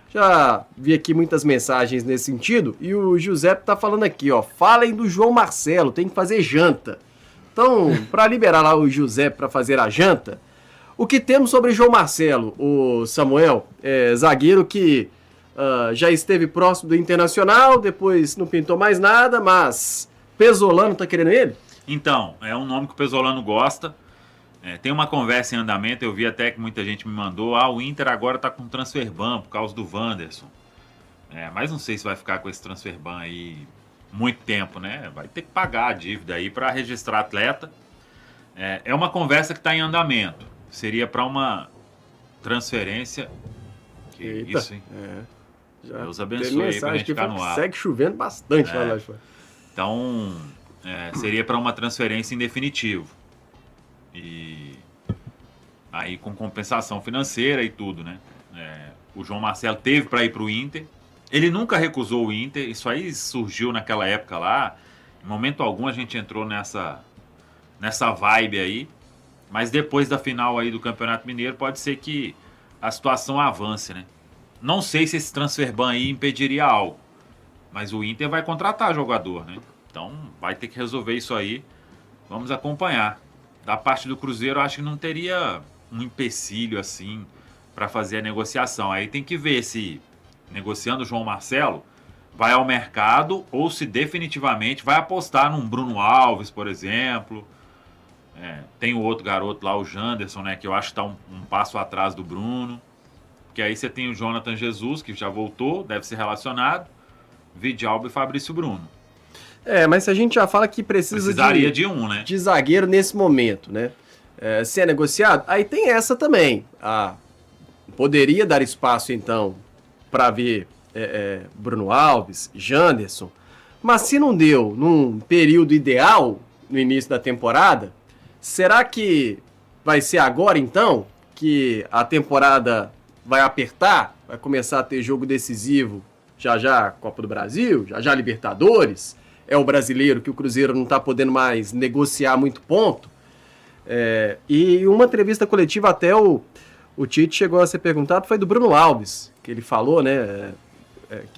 Já vi aqui muitas mensagens nesse sentido e o Giuseppe tá falando aqui, ó, falem do João Marcelo, tem que fazer janta. Então, para liberar lá o Giuseppe para fazer a janta, o que temos sobre João Marcelo, o Samuel, zagueiro que já esteve próximo do Internacional, depois não pintou mais nada, mas Pesolano tá querendo ele? Então, é um nome que o Pesolano gosta. Tem uma conversa em andamento, eu vi até que muita gente me mandou, o Inter agora tá com transfer ban por causa do Wanderson. Mas não sei se vai ficar com esse transfer ban aí muito tempo, né? Vai ter que pagar a dívida aí para registrar atleta. É uma conversa que está em andamento. Seria para uma transferência. Que Eita, isso, hein? Já Deus abençoe aí pra gente ficar no ar. Segue chovendo bastante lá fora. Então, seria para uma transferência em definitivo. E aí com compensação financeira e tudo, né? O João Marcelo teve para ir para o Inter. Ele nunca recusou o Inter. Isso aí surgiu naquela época lá. Em momento algum a gente entrou nessa vibe aí. Mas depois da final aí do Campeonato Mineiro, pode ser que a situação avance, né? Não sei se esse transfer ban aí impediria algo. Mas o Inter vai contratar jogador, né? Então vai ter que resolver isso aí. Vamos acompanhar. Da parte do Cruzeiro, eu acho que não teria um empecilho assim para fazer a negociação. Aí tem que ver se, negociando o João Marcelo, vai ao mercado ou se definitivamente vai apostar num Bruno Alves, por exemplo. Tem o outro garoto lá, o Janderson, né, que eu acho que está um passo atrás do Bruno. Porque aí você tem o Jonathan Jesus, que já voltou, deve ser relacionado, Vidalba e Fabrício Bruno. Mas se a gente já fala que precisaria de um, né? De zagueiro nesse momento, né? Se é negociado, aí tem essa também. Poderia dar espaço, então, para ver Bruno Alves, Janderson, mas se não deu num período ideal, no início da temporada, será que vai ser agora, então, que a temporada vai apertar, vai começar a ter jogo decisivo, já Copa do Brasil, já Libertadores, o brasileiro que o Cruzeiro não está podendo mais negociar muito ponto. E uma entrevista coletiva até o Tite chegou a ser perguntado, foi do Bruno Alves, que ele falou, né?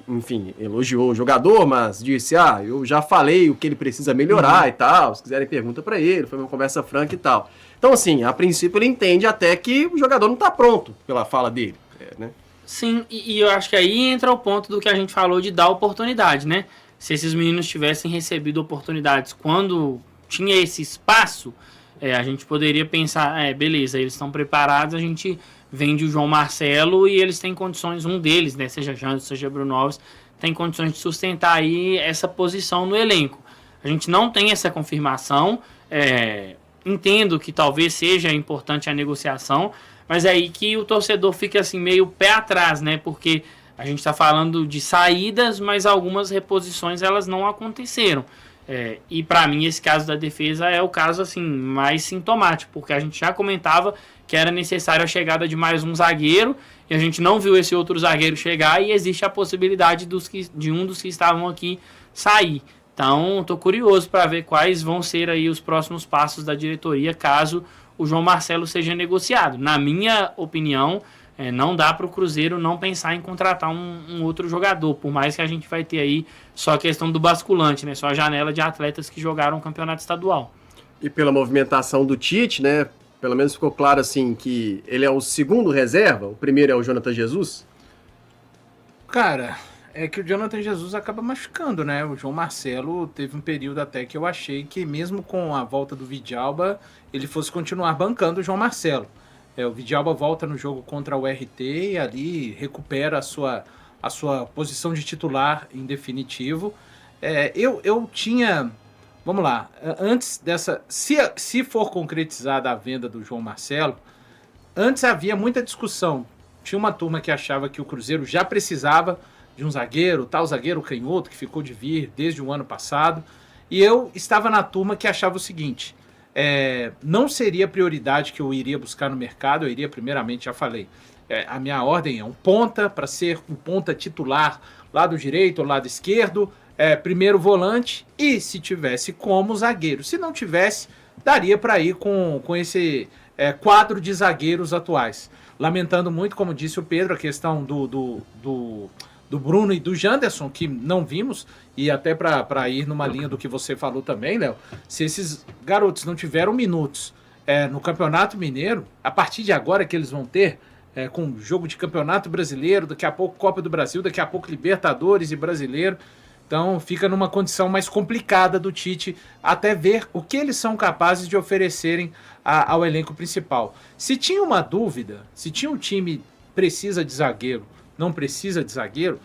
Enfim, elogiou o jogador, mas disse, eu já falei o que ele precisa melhorar e tal, se quiserem pergunta para ele, foi uma conversa franca e tal. Então, assim, a princípio ele entende até que o jogador não está pronto pela fala dele, né? Sim, e eu acho que aí entra o ponto do que a gente falou de dar oportunidade, né? Se esses meninos tivessem recebido oportunidades quando tinha esse espaço, a gente poderia pensar, beleza, eles estão preparados, a gente vende o João Marcelo e eles têm condições, um deles, né, seja Janderson, seja Bruno Alves, tem condições de sustentar aí essa posição no elenco. A gente não tem essa confirmação, entendo que talvez seja importante a negociação, mas é aí que o torcedor fica assim meio pé atrás, né, porque a gente está falando de saídas, mas algumas reposições elas não aconteceram. E para mim esse caso da defesa é o caso assim mais sintomático, porque a gente já comentava que era necessária a chegada de mais um zagueiro e a gente não viu esse outro zagueiro chegar e existe a possibilidade de um dos que estavam aqui sair. Então estou curioso para ver quais vão ser aí os próximos passos da diretoria caso o João Marcelo seja negociado. Na minha opinião, não dá para o Cruzeiro não pensar em contratar um outro jogador, por mais que a gente vai ter aí só a questão do basculante, né? Só a janela de atletas que jogaram o campeonato estadual. E pela movimentação do Tite, né? Pelo menos ficou claro assim que ele é o segundo reserva, o primeiro é o Jonathan Jesus? Cara, é que o Jonathan Jesus acaba machucando, né? O João Marcelo teve um período até que eu achei que mesmo com a volta do Vidalba, ele fosse continuar bancando o João Marcelo. O Vidalba volta no jogo contra o RT e ali recupera a sua posição de titular em definitivo. Eu tinha... Vamos lá, antes dessa... Se for concretizada a venda do João Marcelo, antes havia muita discussão. Tinha uma turma que achava que o Cruzeiro já precisava de um zagueiro, tal zagueiro canhoto que ficou de vir desde o ano passado. E eu estava na turma que achava o seguinte... não seria prioridade que eu iria buscar no mercado, eu iria primeiramente, já falei, a minha ordem é um ponta, para ser um ponta titular, lado direito ou lado esquerdo, primeiro volante e se tivesse como zagueiro. Se não tivesse, daria para ir com esse quadro de zagueiros atuais. lamentando muito, como disse o Pedro, a questão do Bruno e do Janderson, que não vimos, e até para ir numa linha do que você falou também, Léo, se esses garotos não tiveram minutos no Campeonato Mineiro, a partir de agora que eles vão ter, com jogo de Campeonato Brasileiro, daqui a pouco Copa do Brasil, daqui a pouco Libertadores e Brasileiro, então fica numa condição mais complicada do Tite até ver o que eles são capazes de oferecerem ao elenco principal. Se tinha uma dúvida, se tinha um time precisa de zagueiro, não precisa de zagueiro,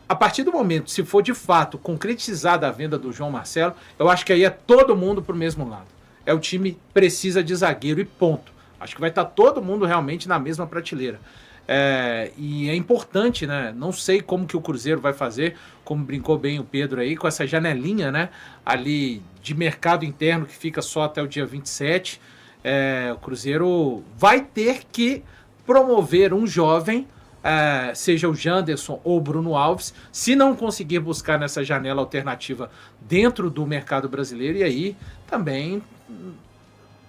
a partir do momento, se for de fato concretizada a venda do João Marcelo, eu acho que aí é todo mundo pro mesmo lado. É o time precisa de zagueiro e ponto. Acho que vai estar todo mundo realmente na mesma prateleira. E é importante, né? Não sei como que o Cruzeiro vai fazer, como brincou bem o Pedro aí, com essa janelinha, né? Ali de mercado interno que fica só até o dia 27. O Cruzeiro vai ter que promover um jovem, seja o Janderson ou o Bruno Alves, se não conseguir buscar nessa janela alternativa dentro do mercado brasileiro. E aí também,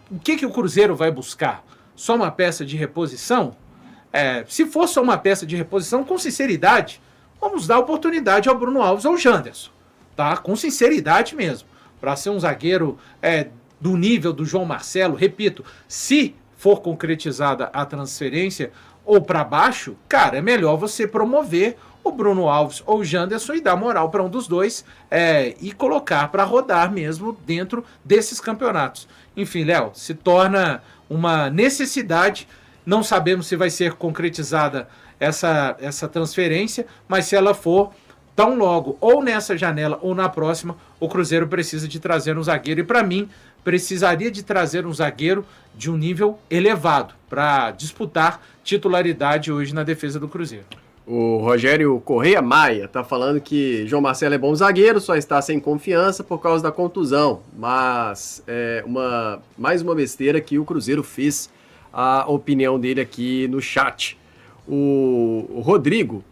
o que o Cruzeiro vai buscar? Só uma peça de reposição? Se for só uma peça de reposição, com sinceridade, vamos dar oportunidade ao Bruno Alves ou ao Janderson, tá? Com sinceridade mesmo, para ser um zagueiro do nível do João Marcelo. Repito, se for concretizada a transferência ou para baixo, cara, é melhor você promover o Bruno Alves ou o Janderson e dar moral para um dos dois e colocar para rodar mesmo dentro desses campeonatos. Enfim, Léo, se torna uma necessidade. Não sabemos se vai ser concretizada essa transferência, mas se ela for, tão logo, ou nessa janela ou na próxima, o Cruzeiro precisa de trazer um zagueiro. E para mim, precisaria de trazer um zagueiro de um nível elevado para disputar titularidade hoje na defesa do Cruzeiro. O Rogério Correia Maia tá falando que João Marcelo é bom zagueiro, só está sem confiança por causa da contusão. Mas mais uma besteira que o Cruzeiro fez. A opinião dele aqui no chat. O Rodrigo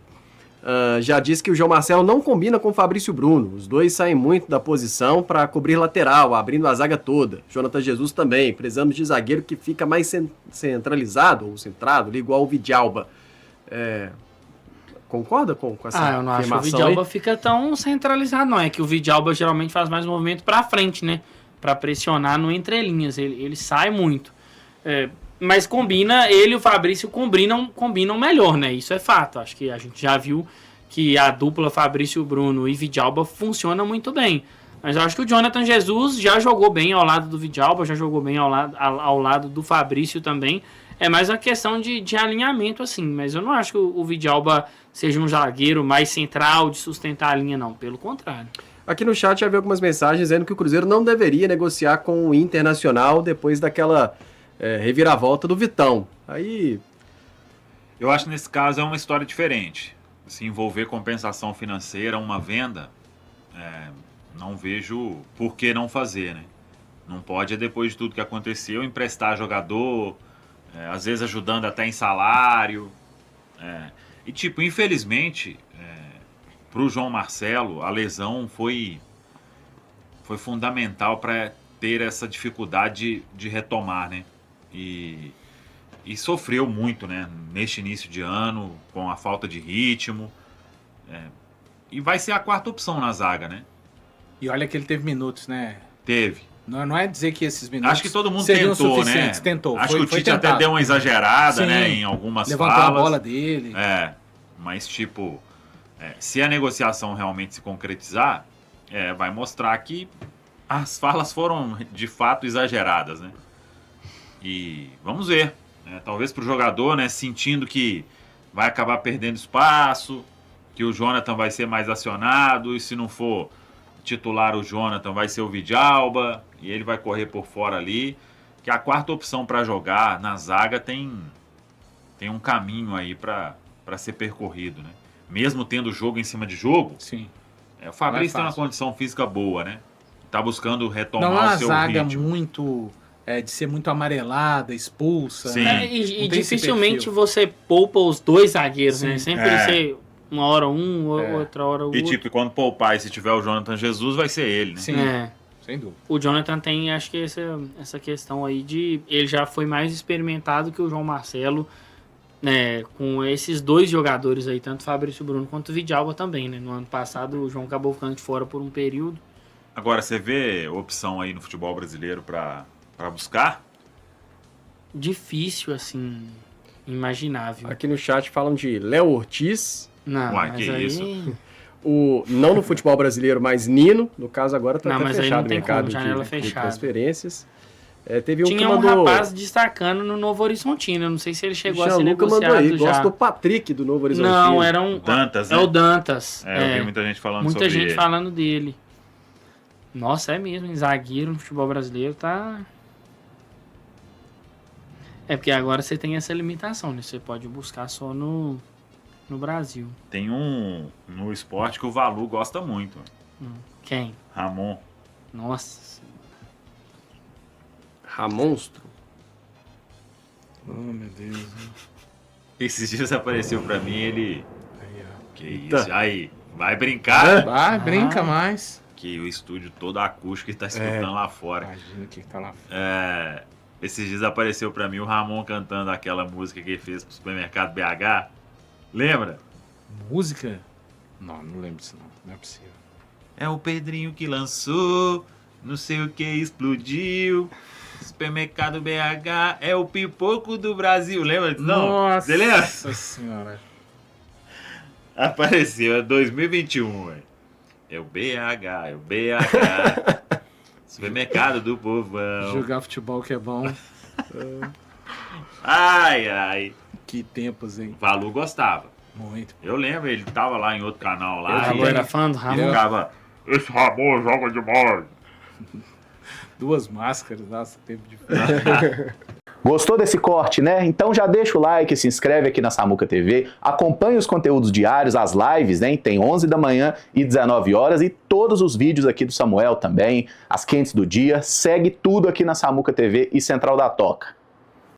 já disse que o João Marcelo não combina com o Fabrício Bruno. Os dois saem muito da posição para cobrir lateral, abrindo a zaga toda. Jonathan Jesus também. Precisamos de zagueiro que fica mais centralizado ou centrado, igual o Vidalba. Concorda com essa afirmação? Eu não acho que o Vidalba fica tão centralizado, não. É que o Vidalba geralmente faz mais movimento para frente, né? Para pressionar no entrelinhas. Ele sai muito. Mas ele e o Fabrício combinam melhor, né? Isso é fato. Acho que a gente já viu que a dupla Fabrício Bruno e Vidalba funciona muito bem. Mas eu acho que o Jonathan Jesus já jogou bem ao lado do Vidalba, já jogou bem ao lado do Fabrício também. É mais uma questão de alinhamento, assim. Mas eu não acho que o Vidalba seja um zagueiro mais central de sustentar a linha, não. Pelo contrário. Aqui no chat já vi algumas mensagens dizendo que o Cruzeiro não deveria negociar com o Internacional depois daquela reviravolta do Vitão. Aí... Eu acho que nesse caso é uma história diferente. Se envolver compensação financeira, uma venda, não vejo por que não fazer, né? Não pode, depois de tudo que aconteceu, emprestar jogador, às vezes ajudando até em salário. E, infelizmente, para o João Marcelo, a lesão foi fundamental para ter essa dificuldade de retomar, né? E sofreu muito, né? Neste início de ano, com a falta de ritmo. E vai ser a quarta opção na zaga, né? E olha que ele teve minutos, né? Teve. Não é dizer que esses minutos acho que todo mundo seriam tentou, suficientes. né? Tentou. Acho que o Tite até deu uma exagerada, Sim, né? Em algumas levantou falas. Levantou a bola dele. Mas, se a negociação realmente se concretizar, vai mostrar que as falas foram, de fato, exageradas, né? E vamos ver. Talvez para o jogador, né? Sentindo que vai acabar perdendo espaço, que o Jonathan vai ser mais acionado, e se não for titular o Jonathan, vai ser o Vidalba, e ele vai correr por fora ali, que a quarta opção para jogar na zaga tem um caminho aí para ser percorrido, né? Mesmo tendo jogo em cima de jogo, sim. O Fabrício tem uma condição física boa, né? Tá buscando retomar não é o seu zaga ritmo. Muito de ser muito amarelada, expulsa. Sim. Né? E dificilmente você poupa os dois zagueiros, sim, né? Sempre ser uma hora outra hora o outro. E quando poupar e se tiver o Jonathan Jesus, vai ser ele, né? Sim, sem dúvida. O Jonathan tem, acho que essa questão aí de... Ele já foi mais experimentado que o João Marcelo com esses dois jogadores aí, tanto o Fabrício Bruno quanto o Vidalba também, né? No ano passado o João acabou ficando de fora por um período. Agora, você vê opção aí no futebol brasileiro para buscar? Difícil, assim, imaginável. Aqui no chat falam de Léo Ortiz, Não, Uai, mas que aí... isso? não no futebol brasileiro, mas Nino, no caso agora tá Não, até mas aí fechado não o tem mercado como, janela de fechada. transferências. Teve um Tinha que um mandou... rapaz destacando no Novo Horizontino, eu não sei se ele chegou a ser Gianluca mandou negociado aí, já. gosto do Patrick do Novo Horizontino. Não, era um... Dantas, né? É o Dantas. Eu vi muita gente falando Muita sobre gente ele. falando dele. Nossa, é mesmo, em zagueiro no futebol brasileiro tá... É porque agora você tem essa limitação, né? Você pode buscar só no Brasil. Tem um no esporte que o Valu gosta muito. Quem? Ramon. Nossa. Ramonstro. Oh, meu Deus. Esses dias apareceu pra mim ele... Aí, ó. Que Eita. isso? Aí, vai brincar? Vai, brinca mais. Que o estúdio todo acústico tá escutando lá fora. Imagina o que tá lá fora. Esses dias apareceu pra mim o Ramon cantando aquela música que ele fez pro supermercado BH. Lembra? Música? Não lembro disso não. Não é possível. É o Pedrinho que lançou, não sei o que explodiu. Supermercado BH é o pipoco do Brasil. Lembra disso? Não? Nossa Você lembra? senhora. Apareceu, é 2021, velho. É o BH. Supermercado do povão. Jogar futebol que é bom. Ai. Que tempos, hein? O Valu gostava. Muito. Eu lembro, ele tava lá em outro canal lá. Agora era fã do e Ramon? ficava, esse Ramon joga demais. 2 máscaras, nossa, tempo de... Gostou desse corte, né? Então já deixa o like, se inscreve aqui na Samuca TV, acompanhe os conteúdos diários, as lives, né? Tem 11 da manhã e 19 horas e todos os vídeos aqui do Samuel também, as quentes do dia. Segue tudo aqui na Samuca TV e Central da Toca.